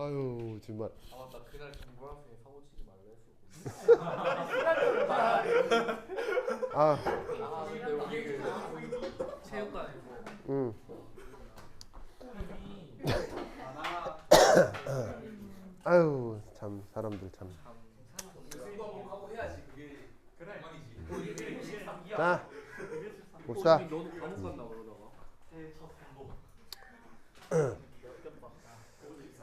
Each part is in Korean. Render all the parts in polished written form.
아유 정말. 아 맞다 그날 정보학생이 사고 치지 말라 했었고. 아, 아 근데 우리 그 체육관에서 음. 아유 참 사람들 참. 하고 해야지 그게 그래. 자 봅시다. 너도 감옥 갔나 그러다가.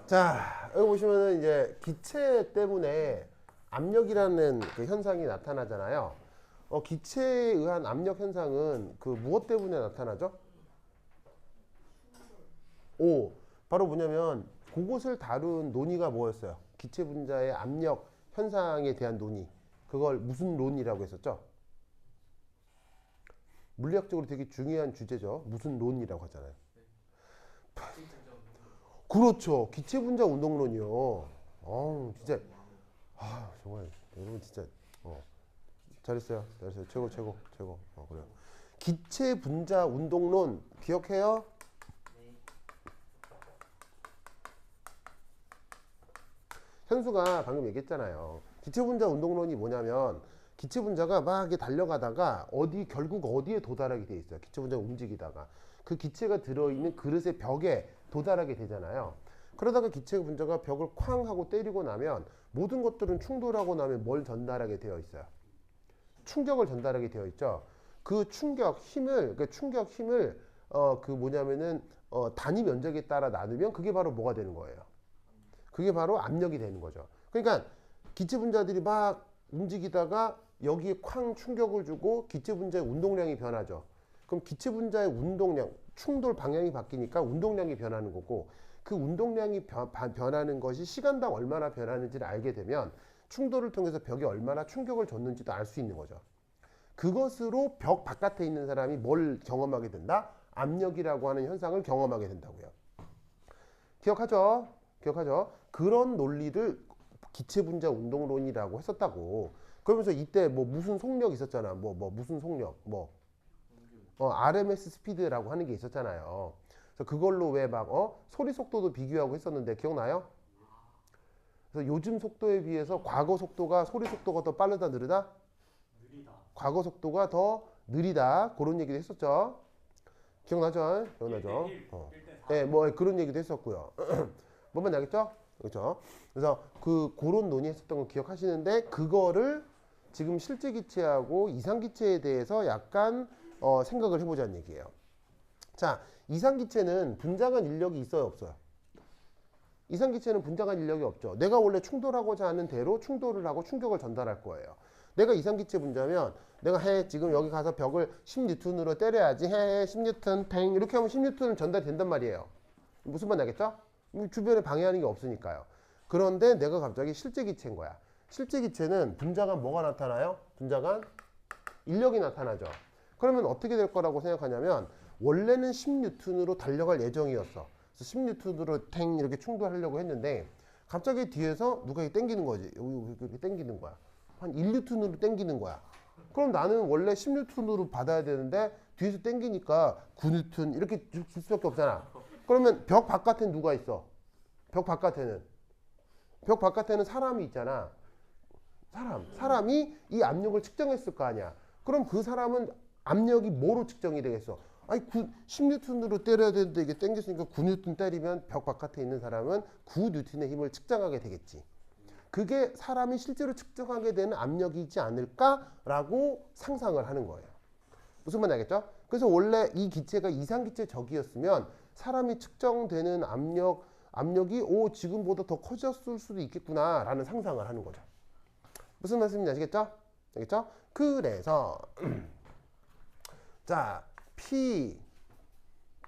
자 여기 보시면은 이제 기체 때문에 압력이라는 그 현상이 나타나잖아요. 기체에 의한 압력 현상은 그 무엇 때문에 나타나죠? 오, 바로 뭐냐면 그것을 다룬 논의가 뭐였어요? 기체 분자의 압력 현상에 대한 논의. 그걸 무슨 론이라고 했었죠? 물리학적으로 되게 중요한 주제죠. 무슨 론이라고 하잖아요. 그렇죠. 기체 분자 운동론이요. 진짜 정말 여러분 진짜 잘했어요. 잘했어요. 최고 최고 최고. 그래요. 기체 분자 운동론 기억해요? 현수가 방금 얘기했잖아요. 기체 분자 운동론이 뭐냐면 기체 분자가 막 이렇게 달려가다가 결국 어디에 도달하게 돼 있어요. 기체 분자가 움직이다가 그 기체가 들어있는 그릇의 벽에 도달하게 되잖아요. 그러다가 기체 분자가 벽을 쾅 하고 때리고 나면 모든 것들은 충돌하고 나면 뭘 전달하게 되어 있어요? 충격을 전달하게 되어 있죠. 그 충격 힘을 그 뭐냐면은 단위 면적에 따라 나누면 그게 바로 뭐가 되는 거예요? 그게 바로 압력이 되는 거죠. 그러니까 기체 분자들이 막 움직이다가 여기에 쾅 충격을 주고 기체 분자의 운동량이 변하죠. 그럼 기체 분자의 운동량, 충돌 방향이 바뀌니까 운동량이 변하는 거고 그 운동량이 변하는 것이 시간당 얼마나 변하는지를 알게 되면 충돌을 통해서 벽에 얼마나 충격을 줬는지도 알 수 있는 거죠. 그것으로 벽 바깥에 있는 사람이 뭘 경험하게 된다? 압력이라고 하는 현상을 경험하게 된다고요. 기억하죠? 기억하죠? 그런 논리를 기체 분자 운동론이라고 했었다고. 그러면서 이때 뭐 무슨 속력 있었잖아. 무슨 속력. RMS 스피드라고 하는 게 있었잖아요. 그래서 그걸로 왜 막 소리 속도도 비교하고 했었는데 기억나요? 그래서 요즘 속도에 비해서 과거 속도가 소리 속도가 더 빠르다 느리다? 과거 속도가 더 느리다. 그런 얘기도 했었죠. 기억나죠? 기억나죠? 네, 뭐 그런 얘기도 했었고요. 뭔만 나겠죠? 그렇죠? 그래서 그런 논의했었던 거 기억하시는데 그거를 지금 실제 기체하고 이상 기체에 대해서 약간 생각을 해보자는 얘기예요. 자, 이상 기체는 분자간 인력이 있어요, 없어요? 이상 기체는 분자간 인력이 없죠. 내가 원래 충돌하고자 하는 대로 충돌을 하고 충격을 전달할 거예요. 내가 이상 기체 분자면 내가 지금 여기 가서 벽을 10N으로 때려야지 10N 팽 이렇게 하면 10N은 전달이 된단 말이에요. 무슨 말 나겠죠? 주변에 방해하는 게 없으니까요. 그런데 내가 갑자기 실제 기체인 거야. 실제 기체는 분자간 뭐가 나타나요? 분자간 인력이 나타나죠. 그러면 어떻게 될 거라고 생각하냐면 원래는 10N으로 달려갈 예정이었어. 그래서 10N으로 탱 이렇게 충돌하려고 했는데 갑자기 뒤에서 누가 이렇게 당기는 거지. 여기 이렇게 당기는 거야. 한 1N으로 당기는 거야. 그럼 나는 원래 10N으로 받아야 되는데 뒤에서 당기니까 9N 이렇게 줄 수밖에 없잖아. 그러면 벽 바깥엔 누가 있어? 벽 바깥에는 사람이 있잖아. 사람이 이 압력을 측정했을 거 아니야. 그럼 그 사람은 압력이 뭐로 측정이 되겠어? 아니 10N으로 때려야 되는데 이게 당겼으니까 9N 때리면 벽 바깥에 있는 사람은 9N의 힘을 측정하게 되겠지. 그게 사람이 실제로 측정하게 되는 압력이지 않을까라고 상상을 하는 거예요. 무슨 말인지 알겠죠? 그래서 원래 이 기체가 이상기체 적이었으면 사람이 측정되는 압력이 지금보다 더 커졌을 수도 있겠구나라는 상상을 하는 거죠. 무슨 말씀인지 아시겠죠? 알겠죠? 그래서 자, P,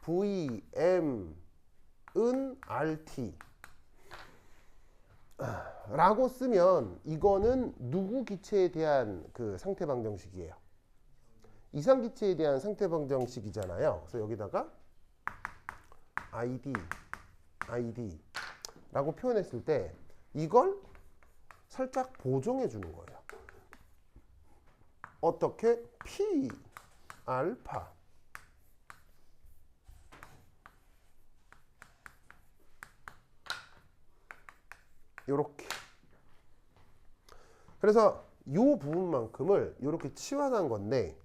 V, M, 은 RT 라고 쓰면 이거는 누구 기체에 대한 그 상태 방정식이에요? 이상 기체에 대한 상태 방정식이잖아요. 그래서 여기다가 ID 라고 표현했을 때 이걸 살짝 보정해 주는 거예요. 어떻게? P 알파 요렇게. 그래서 요 부분만큼을 요렇게 치환한 건데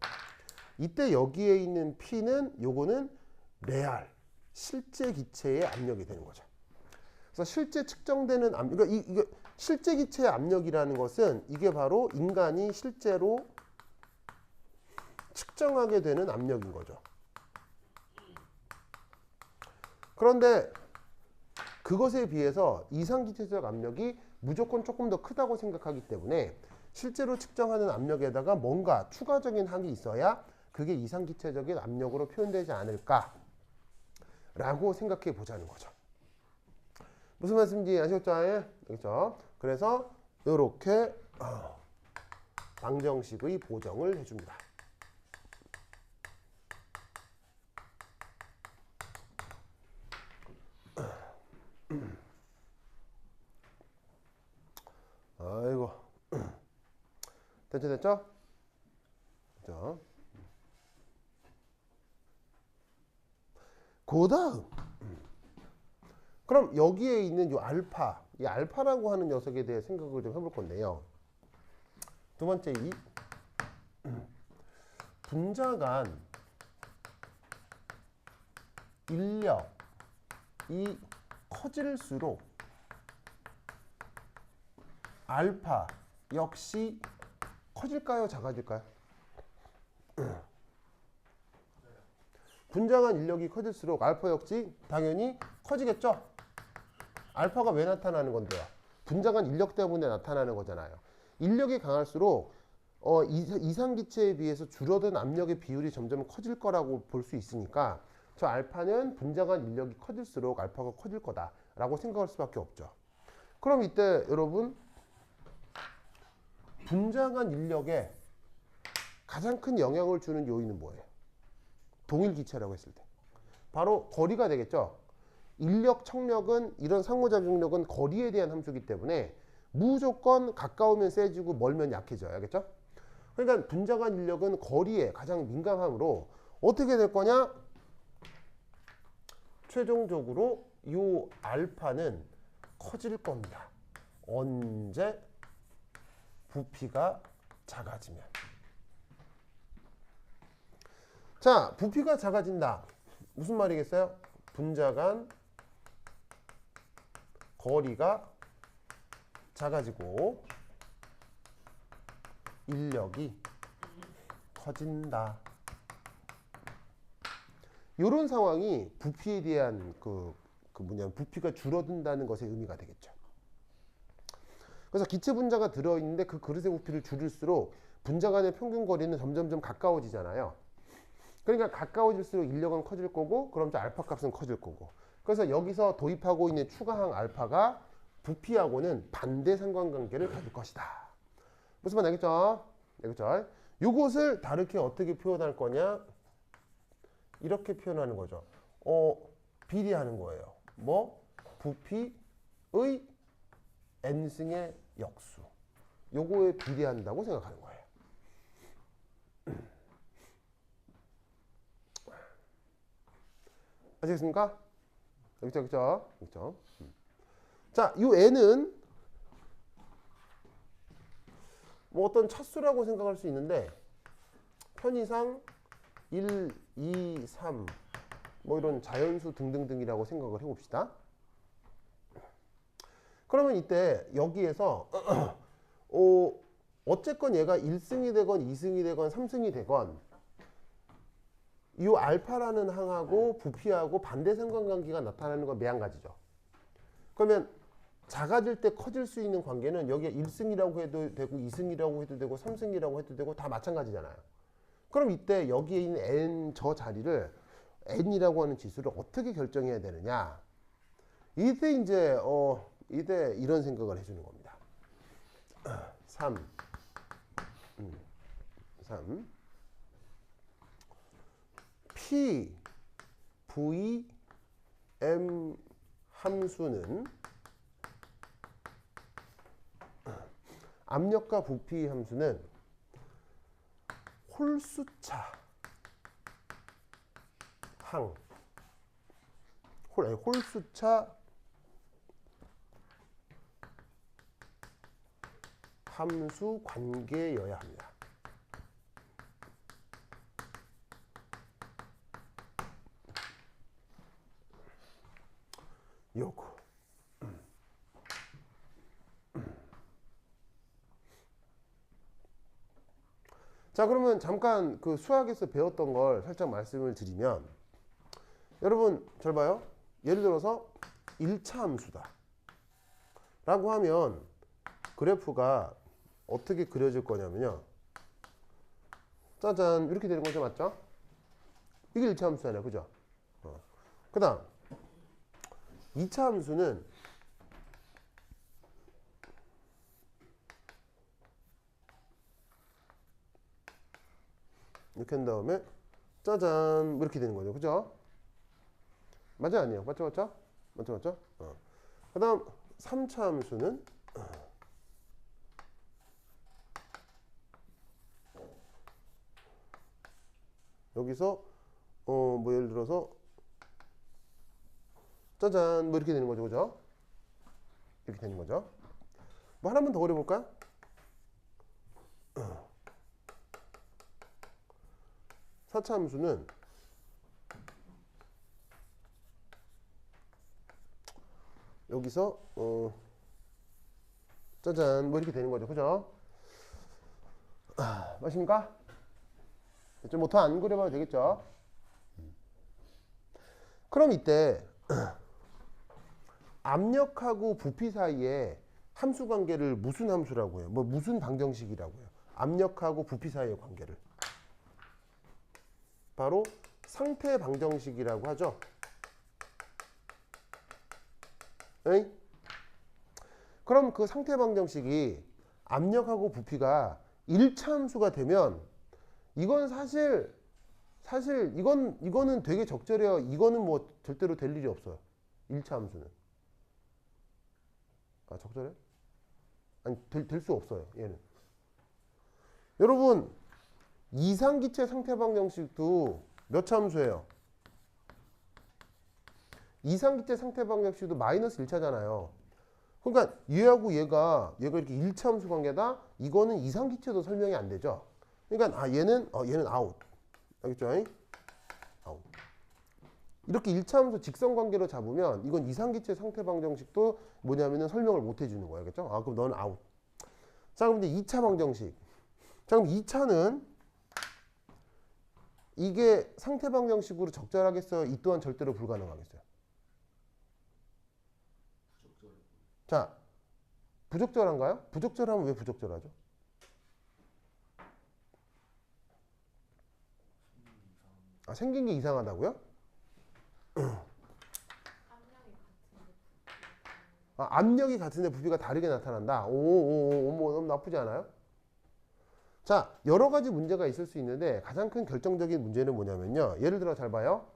이때 여기에 있는 P는 요거는 레알 실제 기체의 압력이 되는 거죠. 그래서 실제 측정되는 압력, 그러니까 이게 실제 기체의 압력이라는 것은 이게 바로 인간이 실제로 측정하게 되는 압력인 거죠. 그런데 그것에 비해서 이상기체적 압력이 무조건 조금 더 크다고 생각하기 때문에 실제로 측정하는 압력에다가 뭔가 추가적인 항이 있어야 그게 이상기체적인 압력으로 표현되지 않을까 라고 생각해 보자는 거죠. 무슨 말씀인지 아셨죠? 그렇죠? 그래서 이렇게 방정식의 보정을 해줍니다. 아이고 됐죠? 그죠? 그 다음 그럼 여기에 있는 이 알파, 이 알파라고 하는 녀석에 대해 생각을 좀 해볼 건데요. 두 번째 이 분자 간 인력이 커질수록 알파 역시 커질까요? 작아질까요? 분자 간 인력이 커질수록 알파 역시 당연히 커지겠죠? 알파가 왜 나타나는 건데요? 분자 간 인력 때문에 나타나는 거잖아요. 인력이 강할수록 이상기체에 비해서 줄어든 압력의 비율이 점점 커질 거라고 볼 수 있으니까 저 알파는 분자 간 인력이 커질수록 알파가 커질 거다라고 생각할 수밖에 없죠. 그럼 이때 여러분 분자 간 인력에 가장 큰 영향을 주는 요인은 뭐예요? 동일 기체라고 했을 때 바로 거리가 되겠죠. 인력, 청력은 이런 상호작용력은 거리에 대한 함수이기 때문에 무조건 가까우면 세지고 멀면 약해져요. 알겠죠? 그러니까 분자 간 인력은 거리에 가장 민감하므로 어떻게 될 거냐? 최종적으로 이 알파는 커질 겁니다. 언제? 부피가 작아지면. 자, 부피가 작아진다. 무슨 말이겠어요? 분자 간 거리가 작아지고 인력이 커진다. 이런 상황이 부피에 대한 부피가 줄어든다는 것의 의미가 되겠죠. 그래서 기체 분자가 들어있는데 그 그릇의 부피를 줄일수록 분자 간의 평균 거리는 점점점 가까워지잖아요. 그러니까 가까워질수록 인력은 커질 거고 그럼 저 알파 값은 커질 거고. 그래서 여기서 도입하고 있는 추가항 알파가 부피하고는 반대 상관관계를 가질 것이다. 무슨 말 알겠죠? 알겠죠? 이것을 다르게 어떻게 표현할 거냐? 이렇게 표현하는 거죠. 비례하는 거예요. 뭐? 부피의 n승의 역수. 요거에 비례한다고 생각하는 거예요. 아시겠습니까? 그렇죠? 자, 이 n은 뭐 어떤 차수라고 생각할 수 있는데 편의상 1, 2, 3 뭐 이런 자연수 등등등이라고 생각을 해봅시다. 그러면 이때 여기에서 어쨌건 얘가 1승이 되건 2승이 되건 3승이 되건 이 알파라는 항하고 부피하고 반대 상관관계가 나타나는 건 매한가지죠. 그러면 작아질 때 커질 수 있는 관계는 여기에 1승이라고 해도 되고 2승이라고 해도 되고 3승이라고 해도 되고 다 마찬가지잖아요. 그럼 이때 여기에 있는 n 저 자리를 n이라고 하는 지수를 어떻게 결정해야 되느냐? 이때 이제 이때 이런 생각을 해주는 겁니다. 3 P, V, M 함수는 압력과 부피 함수는 홀수차 항 홀수차 함수 관계여야 합니다. 요거. 자, 그러면 잠깐 그 수학에서 배웠던 걸 살짝 말씀을 드리면, 여러분 잘 봐요. 예를 들어서 1차 함수다 라고 하면 그래프가 어떻게 그려질 거냐면요, 짜잔 이렇게 되는 거죠. 맞죠? 이게 1차 함수잖아요. 그죠? 그 다음 2차 함수는 이렇게 한 다음에 짜잔 이렇게 되는 거죠. 그죠? 맞아요? 아니에요? 맞죠? 맞죠? 맞죠? 맞죠? 그 다음 3차 함수는 여기서 뭐 예를 들어서 짜잔 뭐 이렇게 되는 거죠. 그죠? 이렇게 되는 거죠. 뭐 하나만 더 그려볼까요? 4차 함수는 여기서 짜잔 뭐 이렇게 되는 거죠. 그죠? 맞습니까? 좀 뭐 더 안 그려봐도 되겠죠? 그럼 이때 압력하고 부피 사이에 함수 관계를 무슨 함수라고 해요? 뭐 무슨 방정식이라고 해요? 압력하고 부피 사이의 관계를 바로 상태 방정식이라고 하죠. 에이? 그럼 그 상태 방정식이 압력하고 부피가 1차 함수가 되면 이건 사실 이거는 되게 적절해요. 이거는 뭐 절대로 될 일이 없어요. 1차 함수는. 아, 적절해? 아니, 될 수 없어요. 얘는. 여러분, 이상기체 상태 방정식도 몇 차 함수예요? 이상기체 상태 방정식도 마이너스 1차잖아요. 그러니까 얘하고 얘가 이렇게 1차 함수 관계다? 이거는 이상기체도 설명이 안 되죠. 그러니까 얘는 아웃. 알겠죠? 아웃. 이렇게 1차 함수 직선 관계로 잡으면 이건 이상기체 상태 방정식도 뭐냐면은 설명을 못 해주는 거예요. 알겠죠? 그럼 너는 아웃. 자, 그럼 이제 2차 방정식. 자, 그럼 2차는 이게 상태 방정식으로 적절하겠어요? 이 또한 절대로 불가능하겠어요? 자, 부적절한가요? 부적절하면 왜 부적절하죠? 생긴 게 이상하다고요? 압력이 같은데 부피가 다르게 나타난다. 뭐 너무 나쁘지 않아요? 자, 여러 가지 문제가 있을 수 있는데 가장 큰 결정적인 문제는 뭐냐면요. 예를 들어 잘 봐요.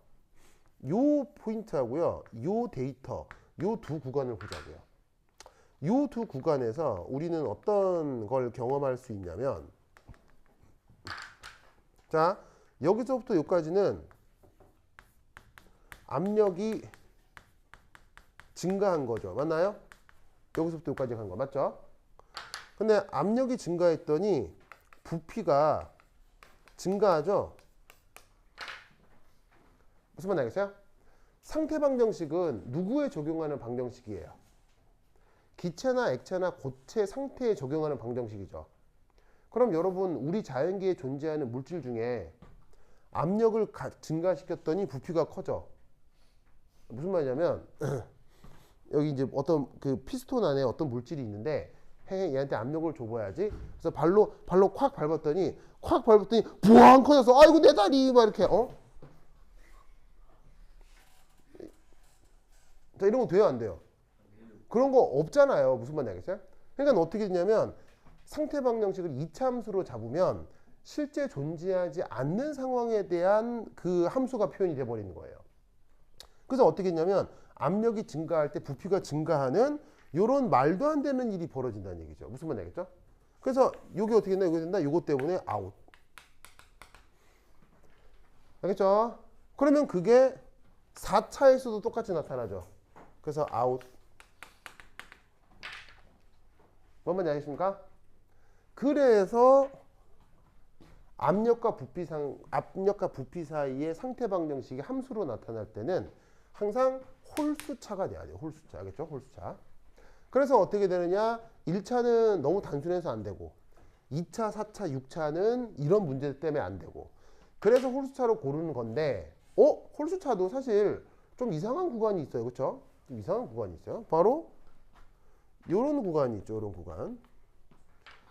요 포인트하고요. 요 데이터, 요 두 구간을 보자고요. 요 두 구간에서 우리는 어떤 걸 경험할 수 있냐면, 자, 여기서부터 여기까지는 압력이 증가한 거죠. 맞나요? 여기서부터 여기까지 간 거 맞죠? 근데 압력이 증가했더니 부피가 증가하죠? 무슨 말 알겠어요? 상태 방정식은 누구에 적용하는 방정식이에요? 기체나 액체나 고체 상태에 적용하는 방정식이죠. 그럼 여러분, 우리 자연계에 존재하는 물질 중에 압력을 증가시켰더니 부피가 커져. 무슨 말이냐면 여기 이제 어떤 그 피스톤 안에 어떤 물질이 있는데 얘한테 압력을 줘봐야지. 그래서 발로 콱 밟았더니 부앙 커져서 아이고 내 다리 막 이렇게 자, 이런 거 돼요 안 돼요? 그런 거 없잖아요. 무슨 말인지 알겠어요? 그러니까 어떻게 되냐면 상태 방정식을 2차 함수로 잡으면 실제 존재하지 않는 상황에 대한 그 함수가 표현이 돼 버리는 거예요. 그래서 어떻게 했냐면 압력이 증가할 때 부피가 증가하는 요런 말도 안 되는 일이 벌어진다는 얘기죠. 무슨 말인지 알겠죠? 그래서 요게 어떻게 된다? 요게 된다? 요것 때문에 아웃. 알겠죠? 그러면 그게 4차에서도 똑같이 나타나죠. 그래서 아웃. 뭔 말인지 알겠습니까? 그래서 압력과 부피 사이의 상태 방정식이 함수로 나타날 때는 항상 홀수차가 돼야 돼요. 홀수차. 알겠죠? 홀수차. 그래서 어떻게 되느냐? 1차는 너무 단순해서 안 되고 2차, 4차, 6차는 이런 문제 때문에 안 되고 그래서 홀수차로 고르는 건데 홀수차도 사실 좀 이상한 구간이 있어요. 그렇죠? 좀 이상한 구간이 있어요. 바로 요런 구간이 있죠. 요런 구간.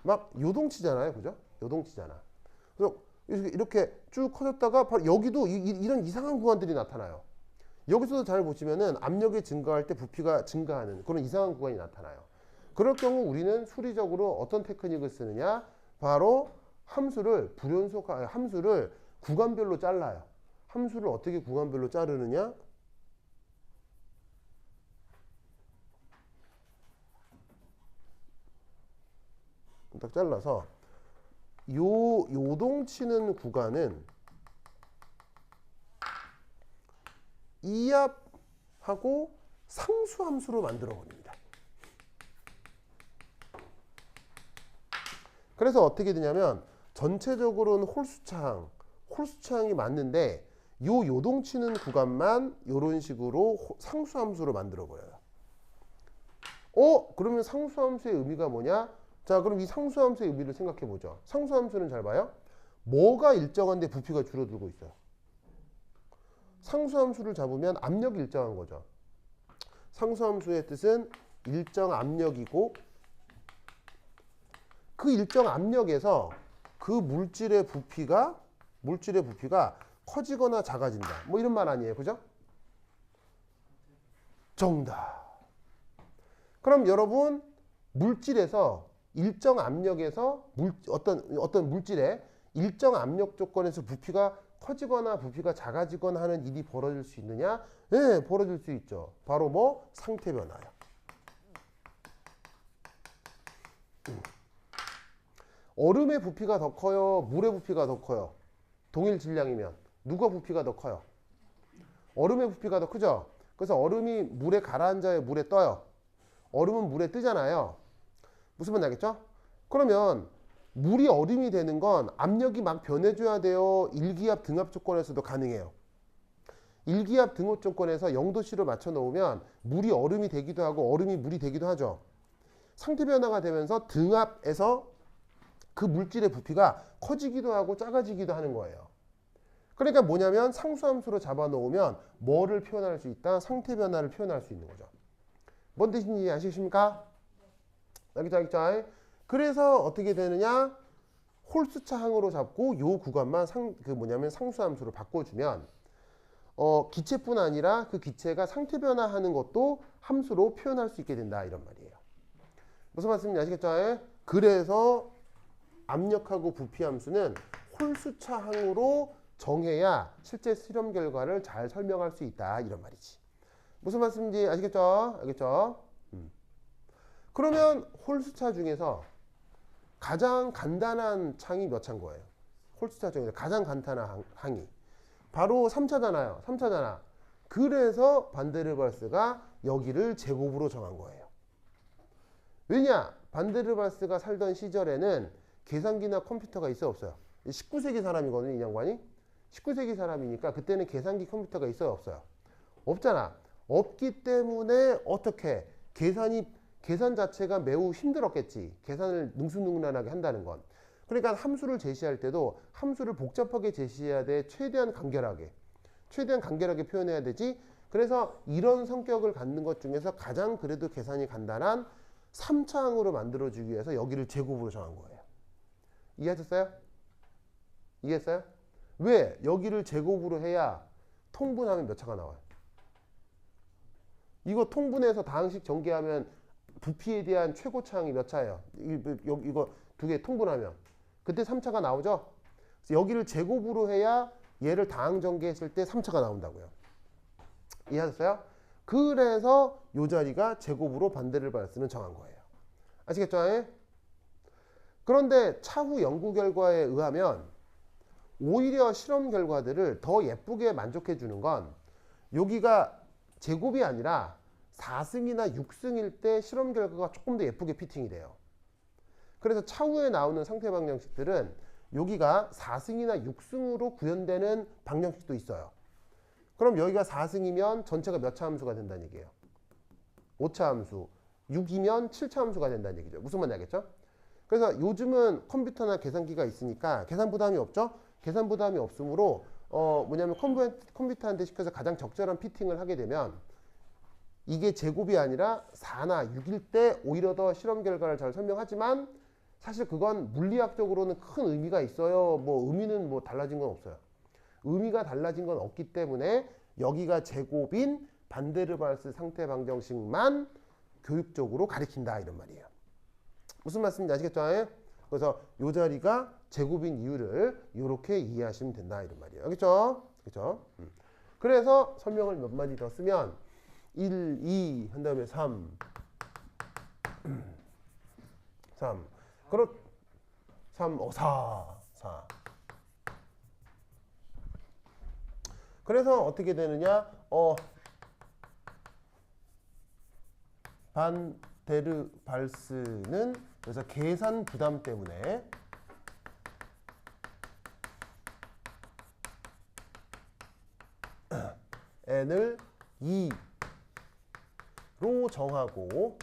막 요동치잖아요. 그죠? 요동치잖아. 그래서 이렇게 쭉 커졌다가 바로 여기도 이런 이상한 구간들이 나타나요. 여기서도 잘 보시면은 압력이 증가할 때 부피가 증가하는 그런 이상한 구간이 나타나요. 그럴 경우 우리는 수리적으로 어떤 테크닉을 쓰느냐? 바로 함수를 함수를 구간별로 잘라요. 함수를 어떻게 구간별로 자르느냐? 딱 잘라서 요동치는 구간은 이압하고 상수함수로 만들어 버립니다. 그래서 어떻게 되냐면 전체적으로는 홀수차항이 맞는데 요동치는 구간만 이런 식으로 상수함수로 만들어 버려요. 그러면 상수함수의 의미가 뭐냐? 자, 그럼 이 상수함수의 의미를 생각해 보죠. 상수함수는 잘 봐요. 뭐가 일정한데 부피가 줄어들고 있어요. 상수함수를 잡으면 압력이 일정한 거죠. 상수함수의 뜻은 일정 압력이고 그 일정 압력에서 그 물질의 부피가 커지거나 작아진다. 뭐 이런 말 아니에요. 그죠? 정답. 그럼 여러분 물질에서 일정 압력에서 어떤 물질의 일정 압력 조건에서 부피가 커지거나 부피가 작아지거나 하는 일이 벌어질 수 있느냐? 네, 벌어질 수 있죠. 바로 뭐? 상태 변화요. 얼음의 부피가 더 커요? 물의 부피가 더 커요? 동일 질량이면 누가 부피가 더 커요? 얼음의 부피가 더 크죠? 그래서 얼음이 물에 가라앉아야 물에 떠요. 얼음은 물에 뜨잖아요. 무슨 말인지 알겠죠? 그러면 물이 얼음이 되는 건 압력이 막 변해줘야 돼요? 일기압 등압 조건에서도 가능해요. 일기압 등압 조건에서 0도씨로 맞춰 놓으면 물이 얼음이 되기도 하고 얼음이 물이 되기도 하죠. 상태 변화가 되면서 등압에서 그 물질의 부피가 커지기도 하고 작아지기도 하는 거예요. 그러니까 뭐냐면 상수함수로 잡아 놓으면 뭐를 표현할 수 있다? 상태 변화를 표현할 수 있는 거죠. 뭔 뜻인지 아시겠습니까? 알겠죠? 그래서 어떻게 되느냐? 홀수차항으로 잡고 요 구간만 상수함수로 바꿔주면 기체뿐 아니라 그 기체가 상태 변화하는 것도 함수로 표현할 수 있게 된다 이런 말이에요. 무슨 말씀인지 아시겠죠? 그래서 압력하고 부피 함수는 홀수차항으로 정해야 실제 실험 결과를 잘 설명할 수 있다 이런 말이지. 무슨 말씀인지 아시겠죠? 알겠죠? 그러면 홀수차 중에서 가장 간단한 창이 몇 차인 거예요? 홀수차 중에서 가장 간단한 항이 바로 3차잖아요. 3차잖아. 그래서 반데르발스가 여기를 제곱으로 정한 거예요. 왜냐? 반데르발스가 살던 시절에는 계산기나 컴퓨터가 있어 없어요? 19세기 사람이거든요. 이 양반이. 19세기 사람이니까 그때는 계산기 컴퓨터가 있어요 없어요? 없잖아. 없기 때문에 어떻게 계산 자체가 매우 힘들었겠지. 계산을 능수능란하게 한다는 건. 그러니까 함수를 제시할 때도 함수를 복잡하게 제시해야 돼. 최대한 간결하게 표현해야 되지. 그래서 이런 성격을 갖는 것 중에서 가장 그래도 계산이 간단한 3차항으로 만들어주기 위해서 여기를 제곱으로 정한 거예요. 이해하셨어요? 이해했어요? 왜? 여기를 제곱으로 해야 통분하면 몇 차가 나와요? 이거 통분해서 다항식 전개하면 부피에 대한 최고차항이 몇 차예요? 이거 두 개 통분하면 그때 3차가 나오죠? 그래서 여기를 제곱으로 해야 얘를 다항 전개했을 때 3차가 나온다고요. 이해하셨어요? 그래서 이 자리가 제곱으로 반데르발스는 정한 거예요. 아시겠죠? 그런데 차후 연구 결과에 의하면 오히려 실험 결과들을 더 예쁘게 만족해 주는 건 여기가 제곱이 아니라 4승이나 6승일 때 실험 결과가 조금 더 예쁘게 피팅이 돼요. 그래서 차후에 나오는 상태 방정식들은 여기가 4승이나 6승으로 구현되는 방정식도 있어요. 그럼 여기가 4승이면 전체가 몇 차 함수가 된다는 얘기예요? 5차 함수. 6이면 7차 함수가 된다는 얘기죠. 무슨 말인지 알겠죠? 그래서 요즘은 컴퓨터나 계산기가 있으니까 계산 부담이 없죠? 계산 부담이 없으므로 뭐냐면 컴퓨터한테 시켜서 가장 적절한 피팅을 하게 되면 이게 제곱이 아니라 4나 6일 때 오히려 더 실험 결과를 잘 설명하지만 사실 그건 물리학적으로는 큰 의미가 있어요. 뭐 의미는 뭐 달라진 건 없어요. 의미가 달라진 건 없기 때문에 여기가 제곱인 반데르발스 상태 방정식만 교육적으로 가리킨다 이런 말이에요. 무슨 말씀인지 아시겠죠? 그래서 이 자리가 제곱인 이유를 이렇게 이해하시면 된다 이런 말이에요. 알겠죠? 그렇죠? 그래서 설명을 몇 마디 더 쓰면 1, 2 한 다음에 3 4 그래서 어떻게 되느냐? 반데르발스는 그래서 계산 부담 때문에 n을 2로 정하고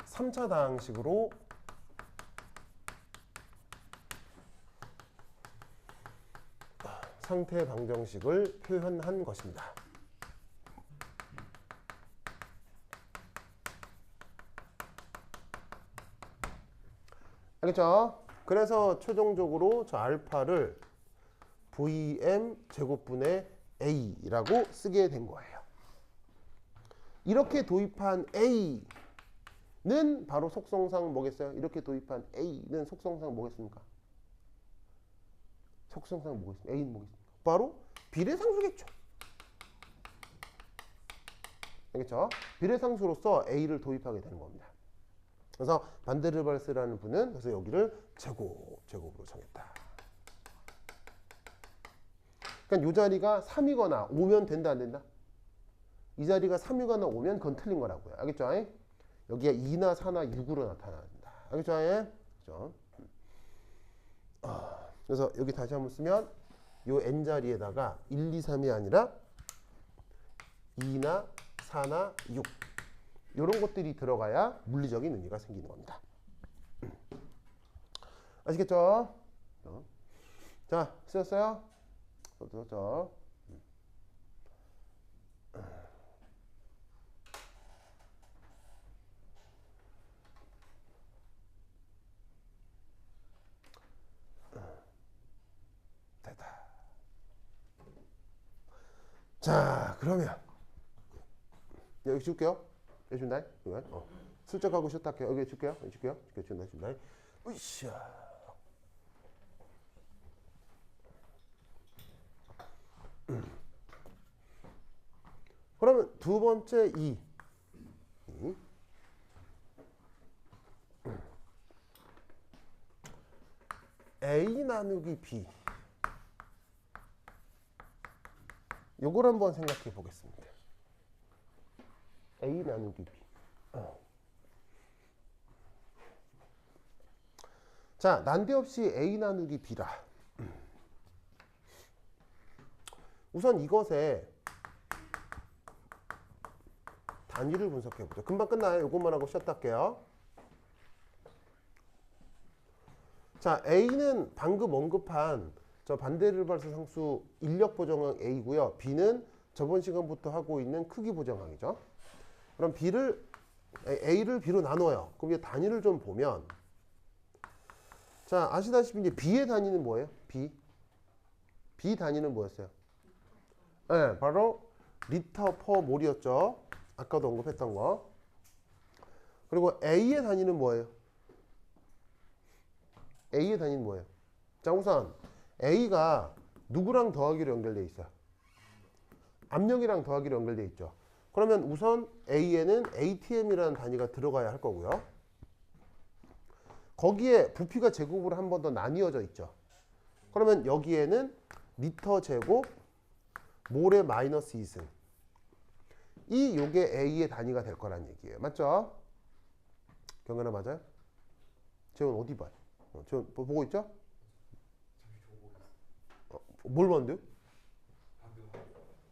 3차 다항식으로 상태 방정식을 표현한 것입니다. 알겠죠? 그래서 최종적으로 저 알파를 Vm 제곱분의 A라고 쓰게 된 거예요. 이렇게 도입한 A는 바로 속성상 뭐겠어요? 이렇게 도입한 A는 속성상 뭐겠습니까? 속성상 뭐겠습니까? A는 뭐겠습니까? 바로 비례상수겠죠. 알겠죠? 비례상수로서 A를 도입하게 되는 겁니다. 그래서 반데르발스라는 분은 그래서 여기를 제곱으로 정했다. 그러니까 이 자리가 3이거나 5면 된다 안 된다? 이 자리가 3이거나 5면 그건 틀린 거라고요. 알겠죠? 여기가 2나 4나 6으로 나타난다. 알겠죠? 그렇죠? 그래서 여기 다시 한번 쓰면 요 n 자리에다가 1, 2, 3이 아니라 2나 4나 6 이런 것들이 들어가야 물리적인 의미가 생기는 겁니다. 아시겠죠? 자, 쓰였어요? 썼죠? 됐다. 자, 그러면 여기 줄게요. 여기 준다. 슬쩍 하고 쉬었다 할게요. 여기 줄게요. 여기 줄게요. 준다. 으쌰. 그러면 두 번째 2. A 나누기 B. 요걸 한번 생각해 보겠습니다. A 나누기 B. 자, 난데없이 A 나누기 B라. 우선 이것의 단위를 분석해 보죠. 금방 끝나요. 이것만 하고 쉬었다 할게요. 자, A는 방금 언급한 저 반데르발스 상수 인력 보정항 A고요. B는 저번 시간부터 하고 있는 크기 보정항이죠. 그럼 A를 B로 나눠요. 그럼 이 단위를 좀 보면 자, 아시다시피 이제 B의 단위는 뭐예요? B 단위는 뭐였어요? 네, 바로 리터 퍼 몰이었죠. 아까도 언급했던 거. 그리고 A의 단위는 뭐예요? A의 단위는 뭐예요? 자, 우선 A가 누구랑 더하기로 연결되어 있어요? 압력이랑 더하기로 연결되어 있죠. 그러면 우선 A에는 ATM이라는 단위가 들어가야 할 거고요. 거기에 부피가 제곱으로 한 번 더 나뉘어져 있죠. 그러면 여기에는 리터 제곱 몰의 마이너스 2승 요게 A의 단위가 될 거란 얘기예요. 맞죠? 경연아 맞아요? 재훈 어디 봐요? 재훈 보고 있죠? 뭘 봤는데요?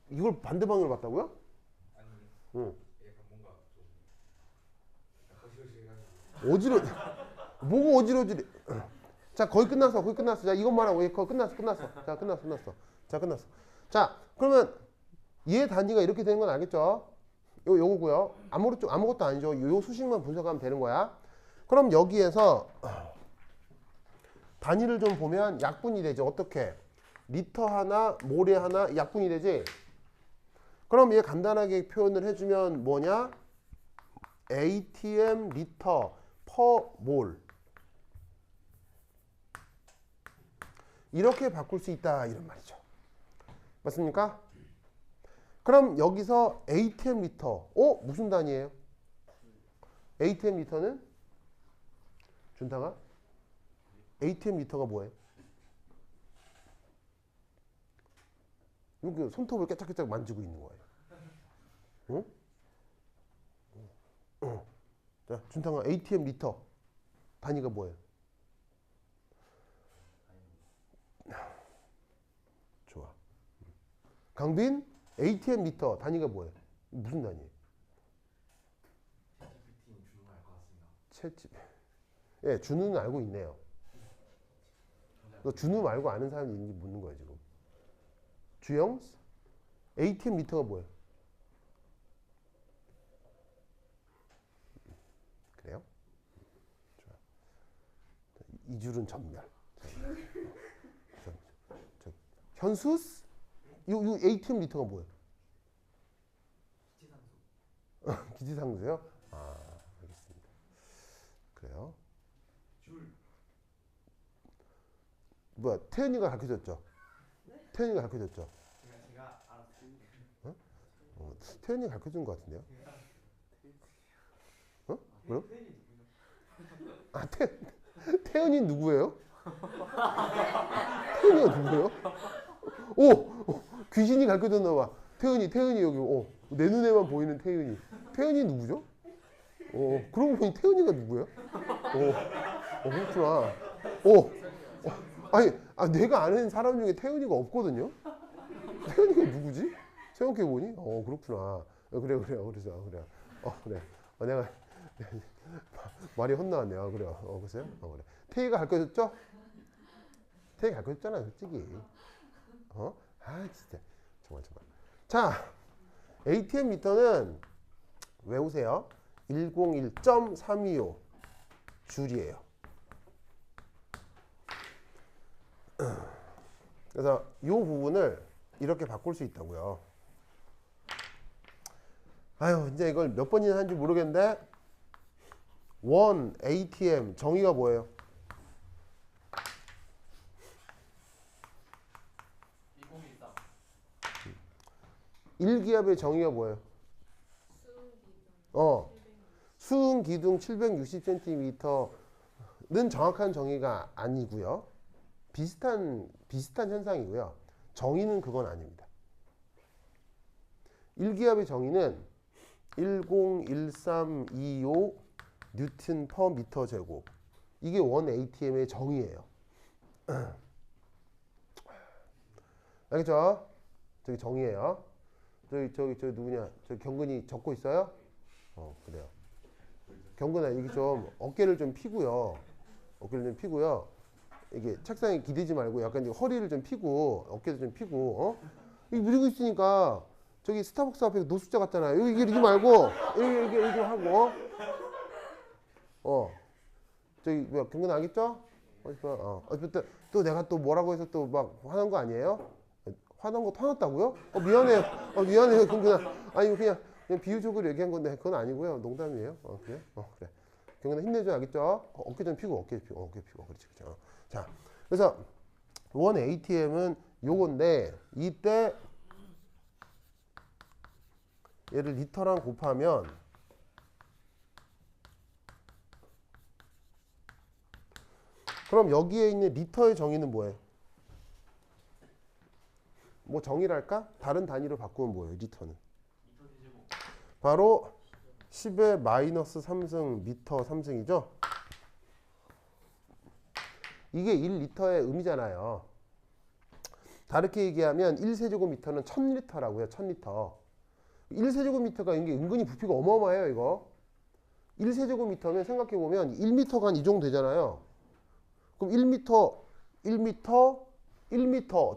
이걸 반대 방향으로 봤다고요? 응. 어지러 뭐가 어지러지래. 자 거의 끝났어. 자 이것만 하고 거의 끝났어. 자 끝났어. 자 끝났어. 자 그러면 얘 단위가 이렇게 되는 건 알겠죠? 요거고요. 아무것도 아니죠. 요 수식만 분석하면 되는 거야. 그럼 여기에서 단위를 좀 보면 약분이 되죠. 어떻게? 리터 하나, 모래 하나 약분이 되지? 그럼 얘 간단하게 표현을 해주면 뭐냐? ATM 리터 퍼 몰. 이렇게 바꿀 수 있다 이런 말이죠. 맞습니까? 그럼 여기서 ATM 리터 무슨 단위예요? ATM 리터는 준상아? ATM 리터가 뭐예요? 여기 손톱을 깨짝깨짝 만지고 있는 거예요. 응? 자, 준상아 ATM 리터 단위가 뭐예요? 좋아. 강빈 ATM 리터 단위가 뭐예요? 무슨 단위예요? 예, 준우는 알고 있네요. 너 준우 말고 아는 사람이 있는지 묻는 거예요 지금. 주영 ATM 리터가 뭐예요? 그래요? 좋아. 이 줄은 전멸. 현수스? 요 ATM 리터가 뭐예요? 기지상수요? 아, 알겠습니다. 그래요? 뭐야, 태연이가 가르쳐줬죠? 태연이가 가르쳐줬죠? 제가 알았습니다. 태연이가 가르쳐준 것 같은데요? 그럼? 아, 태연이 누구예요? 태연이가 누구예요? 귀신이 가르쳐줬나 봐. 태연이 여기, 내 눈에만 보이는 태연이. 태연이 누구죠? 그러고 보니 태연이가 누구예요? 그렇구나. 아니, 내가 아는 사람 중에 태연이가 없거든요? 태연이가 누구지? 생각해보니? 그렇구나. 그래. 그래. 내가 말이 혼나왔네요. 그래요. 글쎄요? 그래. 태희가 가르쳐줬죠? 태희 가르쳐줬잖아, 솔직히. 진짜. 정말. 자, ATM 미터는 외우세요. 101.325 줄이에요. 그래서 이 부분을 이렇게 바꿀 수 있다고요. 이제 이걸 몇 번이나 하는지 모르겠는데 원 ATM 정의가 뭐예요? 1기압의 정의가 뭐예요? 수은 기둥 760cm는 정확한 정의가 아니고요. 비슷한 현상이고요. 정의는 그건 아닙니다. 1기압의 정의는 101325 뉴턴 퍼 미터 제곱. 이게 원 ATM의 정의예요. 알겠죠? 저기 정의예요. 저기 누구냐? 저기 경근이 적고 있어요? 그래요. 경근아, 이게 좀 어깨를 좀 피고요. 이게 책상에 기대지 말고 약간 허리를 좀 피고 어깨도 좀 피고 이게 밀고 있으니까 저기 스타벅스 앞에 노숙자 같잖아요. 여기 이러지 말고 이렇게 하고 저기 뭐야 경근 알겠죠? 또 내가 또 뭐라고 해서 또 막 화난 거 아니에요? 화난 거 화났다고요? 미안해요 경근아. 아니 그냥 비유적으로 얘기한 건데 그건 아니고요. 농담이에요. 그래? 그래. 경근아 힘내줘 알겠죠? 어깨 좀 피고 어깨 피고 그렇지. 자, 그래서 원 ATM은 요건데 이때 얘를 리터랑 곱하면 그럼 여기에 있는 리터의 정의는 뭐예요? 뭐 정의랄까? 다른 단위로 바꾸면 뭐예요? 리터는 바로 10의 마이너스 3승 미터 3승이죠. 이게 1리터의 의미잖아요. 다르게 얘기하면 1세제곱미터는 1000리터라고요. 1000리터. 1세제곱미터가 이게 은근히 부피가 어마어마해요. 이거 1세제곱미터면 생각해보면 1미터가 한 이 정도 되잖아요. 그럼 1미터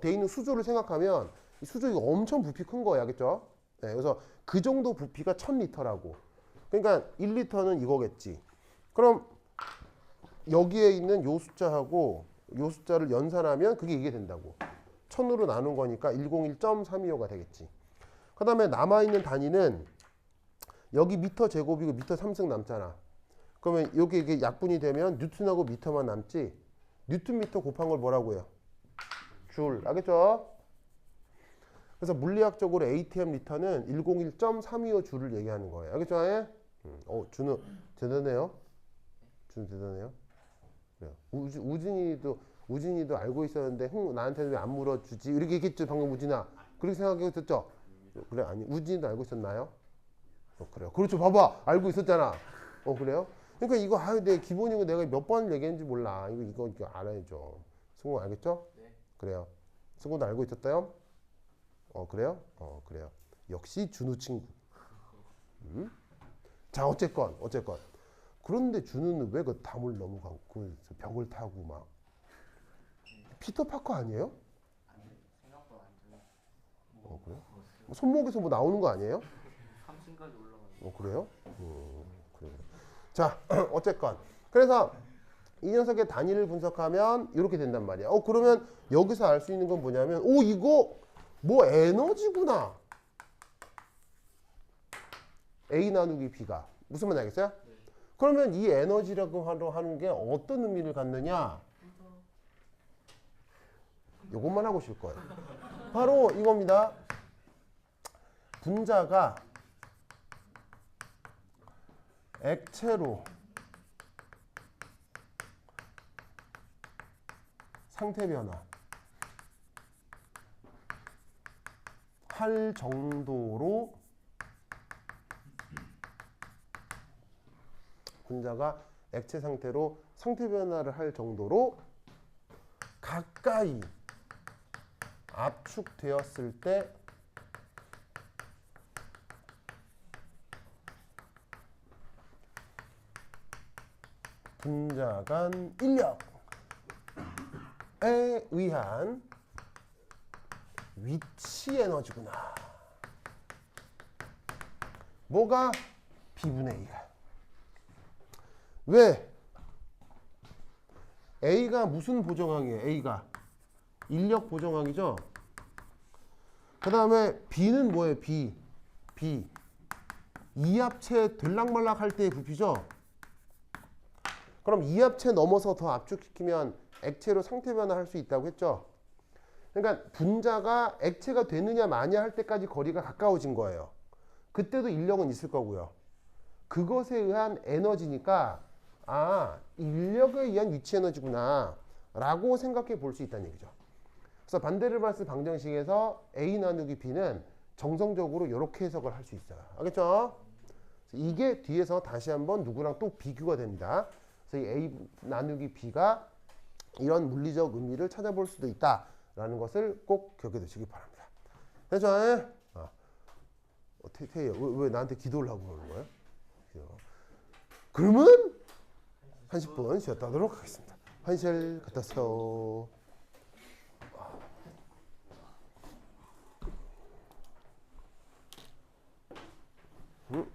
돼 있는 수조를 생각하면 이 수조 이거 엄청 부피 큰 거예요. 알겠죠? 네, 그래서 그 정도 부피가 1000리터라고. 그러니까 1리터는 이거겠지. 그럼 여기에 있는 요 숫자하고 요 숫자를 연산하면 그게 이게 된다고. 1000으로 나눈 거니까 101.325가 되겠지. 그 다음에 남아있는 단위는 여기 미터 제곱이고 미터 3승 남잖아. 그러면 여기 이게 약분이 되면 뉴턴하고 미터만 남지. 뉴턴 미터 곱한 걸 뭐라고 해요? 줄. 알겠죠? 그래서 물리학적으로 ATM 리터는 101.325 줄을 얘기하는 거예요. 알겠죠? 준우 대단해요. 준우 대단해요. 그래요. 우진이도 알고 있었는데 나한테는 왜 안 물어주지? 이렇게 얘기했죠. 방금 우진아. 그렇게 생각하고 있었죠? 그래? 아니 우진이도 알고 있었나요? 그래요. 그렇죠. 봐봐. 알고 있었잖아. 그래요? 그러니까 이거 내 기본이고 내가 몇 번 얘기했는지 몰라. 이거 알아야죠. 승우 알겠죠? 네. 그래요. 승우도 알고 있었어요? 그래요? 그래요. 역시 준우 친구. 자, 어쨌건. 그런데 준우는 왜 그 담을 넘어가고 그 벽을 타고 막 피터파커 아니에요? 생각보다 안 돼요. 그래요? 손목에서 뭐 나오는 거 아니에요? 3층까지 올라가요. 그래요? 그래요. 자, 어쨌건. 그래서 이 녀석의 단위를 분석하면 이렇게 된단 말이야. 그러면 여기서 알 수 있는 건 뭐냐면, 이거 뭐 에너지구나. A 나누기 B가. 무슨 말인지 알겠어요? 네. 그러면 이 에너지라고 하는 게 어떤 의미를 갖느냐? 이것만 하고 싶을 거예요. 바로 이겁니다. 분자가 액체로 상태 변화 할 정도로 분자가 액체 상태로 상태 변화를 할 정도로 가까이 압축되었을 때 분자 간 인력에 의한 위치 에너지구나. 뭐가? B분의 A가. 왜? A가 무슨 보정항이에요? A가 인력 보정항이죠. 그 다음에 B는 뭐예요? B 이합체 들락말락 할 때의 부피죠. 그럼 이합체 넘어서 더 압축시키면 액체로 상태 변화할 수 있다고 했죠. 그러니까 분자가 액체가 되느냐 마냐 할 때까지 거리가 가까워진 거예요. 그때도 인력은 있을 거고요. 그것에 의한 에너지니까 인력에 의한 위치 에너지구나 라고 생각해 볼 수 있다는 얘기죠. 그래서 반데르발스 방정식에서 A 나누기 B는 정성적으로 이렇게 해석을 할 수 있어요. 알겠죠? 이게 뒤에서 다시 한번 누구랑 또 비교가 됩니다. 그래서 이 A 나누기 B가 이런 물리적 의미를 찾아볼 수도 있다라는 것을 꼭 기억해 두시기 바랍니다. 됐죠? 태희야, 왜 나한테 기도를 하고 그러는 거예요? 그러면 한 10분 쉬었다 하도록 하겠습니다. 환실 갔다 오세요. 응?